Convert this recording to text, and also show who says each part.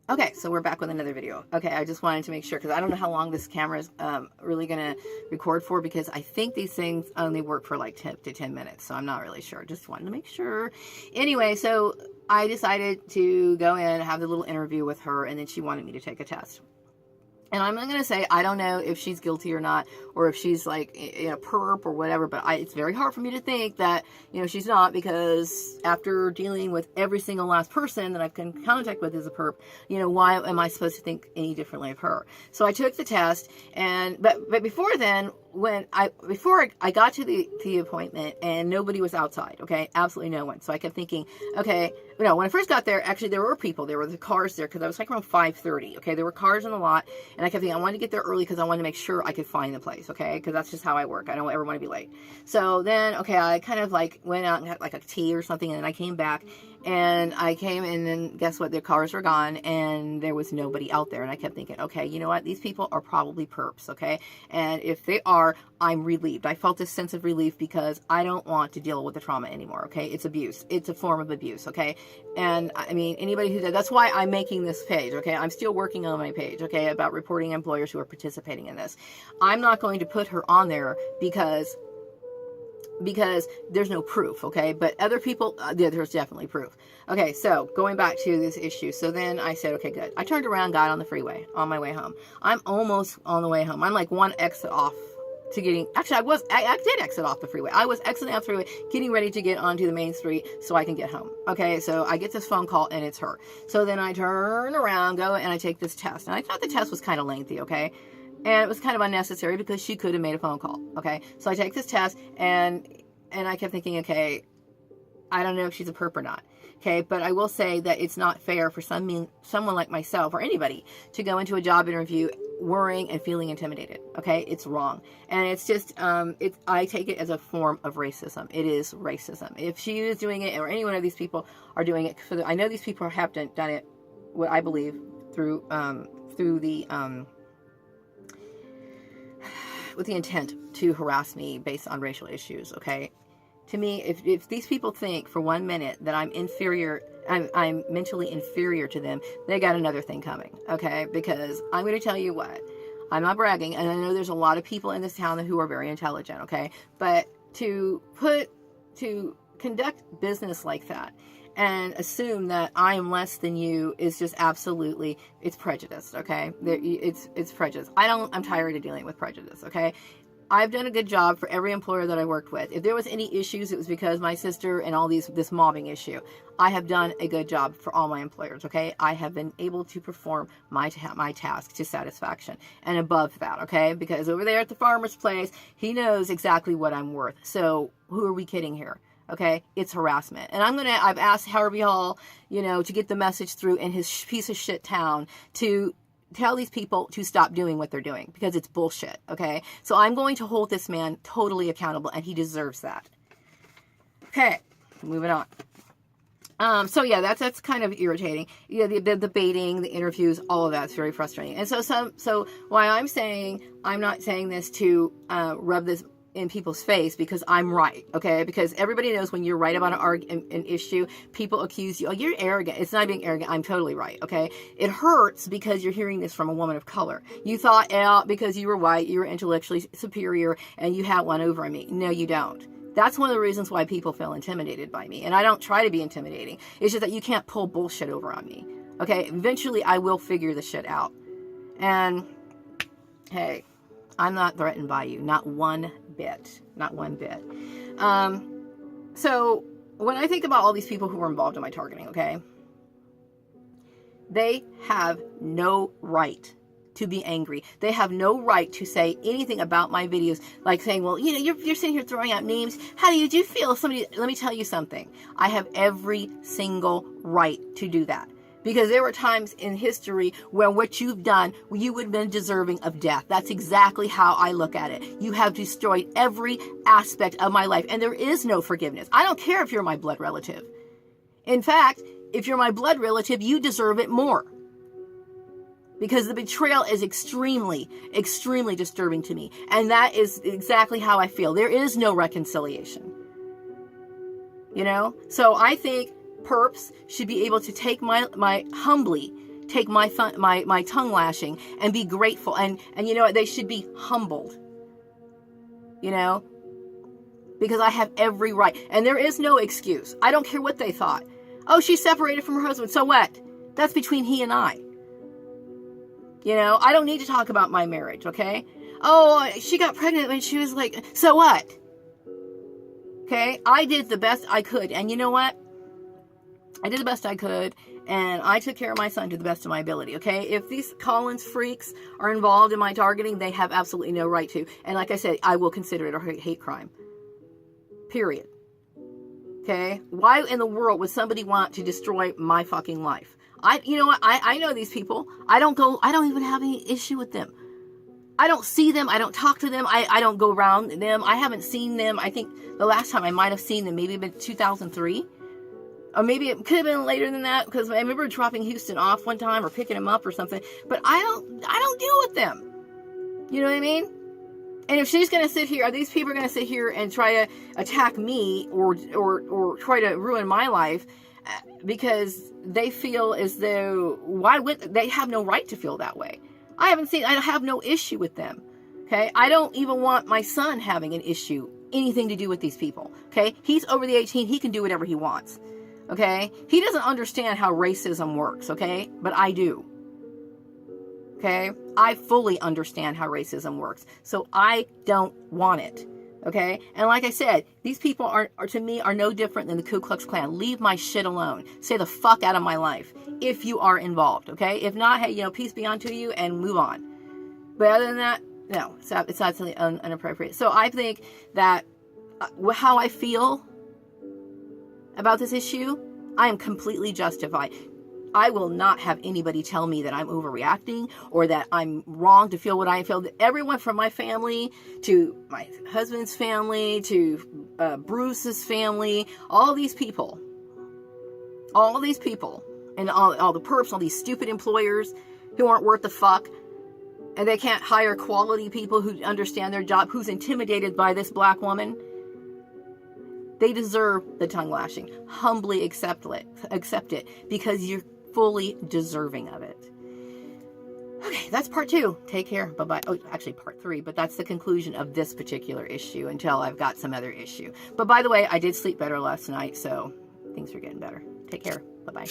Speaker 1: Okay, so we're back with another video. Okay, I just wanted to make sure, because I don't know how long this camera is really going to record for, because I think these things only work for like 10 to 10 minutes, so I'm not really sure. Just wanted to make sure. Anyway, so I decided to go in and have the little interview with her, and then she wanted me to take a test. And I'm not going to say, I don't know if she's guilty or not, or if she's like in a perp or whatever, but it's very hard for me to think that, she's not, because after dealing with every single last person that I've come in contact with as a perp, why am I supposed to think any differently of her? So I took the test, but before then, before I got to the appointment, and nobody was outside, okay? Absolutely no one. So I kept thinking, okay, when I first got there, actually there were people, there were the cars there, because I was like around 5:30, okay? There were cars in the lot, and I kept thinking, I wanted to get there early because I wanted to make sure I could find the place, okay? Because that's just how I work. I don't ever want to be late. So then, okay, I kind of like went out and had like a tea or something, and then I came back, and then guess what? Their cars were gone, and there was nobody out there. And I kept thinking, okay, you know what? These people are probably perps, okay? And if they are, I'm relieved. I felt this sense of relief because I don't want to deal with the trauma anymore, okay? It's abuse. It's a form of abuse, okay? And I mean, anybody who does, that's why I'm making this page, okay? I'm still working on my page, okay, about reporting employers who are participating in this. I'm not going to put her on there because there's no proof, okay? But other people, there's definitely proof. Okay, so going back to this issue. So then I said, okay, good. I turned around, got on the freeway on my way home. I'm almost on the way home. I'm like one exit off to getting, actually I did exit off the freeway. I was exiting off the freeway, getting ready to get onto the main street so I can get home. Okay, so I get this phone call and it's her. So then I turn around, go, and I take this test. And I thought the test was kind of lengthy, okay? And it was kind of unnecessary because she could have made a phone call, okay? So I take this test, and I kept thinking, okay, I don't know if she's a perp or not, okay? But I will say that it's not fair for someone like myself or anybody to go into a job interview worrying and feeling intimidated, okay? It's wrong. And it's just, I take it as a form of racism. It is racism. If she is doing it, or any one of these people are doing it, I know these people have done it, what I believe, through with the intent to harass me based on racial issues, okay? To me, if these people think for 1 minute that I'm inferior, I'm mentally inferior to them, they got another thing coming, okay? Because I'm going to tell you what, I'm not bragging, and I know there's a lot of people in this town who are very intelligent, okay? But to conduct business like that and assume that I am less than you is just absolutely, it's prejudice, okay? It's prejudice. I'm tired of dealing with prejudice, okay? I've done a good job for every employer that I worked with. If there was any issues, it was because my sister and all this mobbing issue. I have done a good job for all my employers, okay? I have been able to perform my task to satisfaction and above that, okay? Because over there at the farmer's place, he knows exactly what I'm worth. So who are we kidding here? Okay, it's harassment. And I've asked Harvey Hall, to get the message through in his piece of shit town to tell these people to stop doing what they're doing, because it's bullshit, okay? So I'm going to hold this man totally accountable, and he deserves that. Okay, moving on. So yeah, that's kind of irritating. The baiting, the interviews, all of that's very frustrating. And so why I'm not saying this to rub this in people's face because I'm right, okay? Because everybody knows when you're right about an issue, people accuse you, oh, you're arrogant. It's not being arrogant. I'm totally right, okay? It hurts because you're hearing this from a woman of color. You thought, because you were white, you were intellectually superior, and you had one over me. No, you don't. That's one of the reasons why people feel intimidated by me. And I don't try to be intimidating. It's just that you can't pull bullshit over on me, okay? Eventually, I will figure the shit out. And, hey, I'm not threatened by you. Not one bit. Not one bit. So when I think about all these people who were involved in my targeting, okay, they have no right to be angry. They have no right to say anything about my videos, like saying, well, you're sitting here throwing out names. How do you feel? Let me tell you something. I have every single right to do that. Because there were times in history where what you've done, you would have been deserving of death. That's exactly how I look at it. You have destroyed every aspect of my life, and there is no forgiveness. I don't care if you're my blood relative. In fact, if you're my blood relative, you deserve it more. Because the betrayal is extremely, extremely disturbing to me. And that is exactly how I feel. There is no reconciliation. So I think perps should be able to take my humbly take my tongue lashing and be grateful. And you know what? They should be humbled. You know? Because I have every right. And there is no excuse. I don't care what they thought. Oh, she's separated from her husband. So what? That's between he and I. You know? I don't need to talk about my marriage, okay? Oh, she got pregnant when she was like, so what? Okay? I did the best I could. And you know what? I did the best I could. And I took care of my son to the best of my ability, okay? If these Collins freaks are involved in my targeting, they have absolutely no right to. And like I said, I will consider it a hate crime. Period. Okay? Why in the world would somebody want to destroy my fucking life? You know what? I know these people. I don't even have any issue with them. I don't see them. I don't talk to them. I don't go around them. I haven't seen them. I think the last time I might have seen them maybe in 2003. Or maybe it could have been later than that, because I remember dropping Houston off one time or picking him up or something. But I don't deal with them. You know what I mean? And if she's going to sit here, are these people going to sit here and try to attack me or try to ruin my life because they feel as though, why would they have no right to feel that way? I have no issue with them. Okay? I don't even want my son having an issue, anything to do with these people. Okay? He's over the 18. He can do whatever he wants. Okay? He doesn't understand how racism works. Okay? But I do. Okay? I fully understand how racism works. So I don't want it. Okay? And like I said, these people are to me are no different than the Ku Klux Klan. Leave my shit alone. Stay the fuck out of my life if you are involved. Okay? If not, hey, you know, peace be unto you and move on. But other than that, no, it's absolutely inappropriate. So I think that how I feel about this issue, I am completely justified. I will not have anybody tell me that I'm overreacting or that I'm wrong to feel what I feel. Everyone from my family to my husband's family to Bruce's family, all these people, and all the perps, all these stupid employers who aren't worth the fuck, and they can't hire quality people who understand their job, who's intimidated by this black woman. They deserve the tongue lashing. Humbly accept it because you're fully deserving of it. Okay, that's part 2. Take care. Bye-bye. Oh, actually part 3, but that's the conclusion of this particular issue until I've got some other issue. But by the way, I did sleep better last night, so things are getting better. Take care. Bye-bye.